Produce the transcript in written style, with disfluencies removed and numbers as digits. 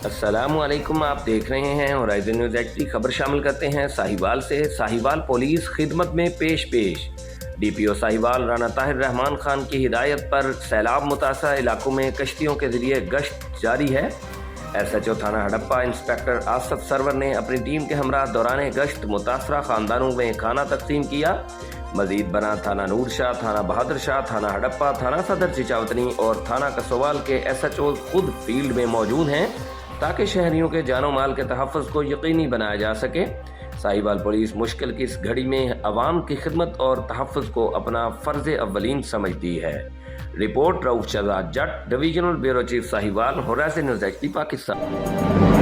अस्सलामुअलैकुम, आप देख रहे हैं होराइजन न्यूज़ एच डी। खबर शामिल करते हैं साहिवाल से। साहिवाल पुलिस खिदमत में पेश डीपीओ साहिवाल राना ताहिर रहमान खान की हिदायत पर सैलाब मुतासर इलाकों में कश्तियों के जरिए गश्त जारी है। एसएचओ थाना हड़प्पा इंस्पेक्टर आसफ सरवर ने अपनी टीम के हमरा दौरान गश्त मुतासरा खानदानों में खाना तकसीम किया। मजीद बना थाना नूर शाह, थाना बहादुर शाह, थाना हड़प्पा, थाना सदर चिचावतनी और थाना कसोवाल के एसएचओ खुद फील्ड में मौजूद हैं ताकि शहरियों के जानो माल के तहफ़्फ़ुज़ को यकीनी बनाया जा सके। साहिवाल पुलिस मुश्किल की इस घड़ी में अवाम की खिदमत और तहफ़्फ़ुज़ को अपना फ़र्ज़ अव्वलीन समझती है। Report Rauf Shahzad Jat, divisional bureau chief Sahiwal, horizon news H D, Pakistan.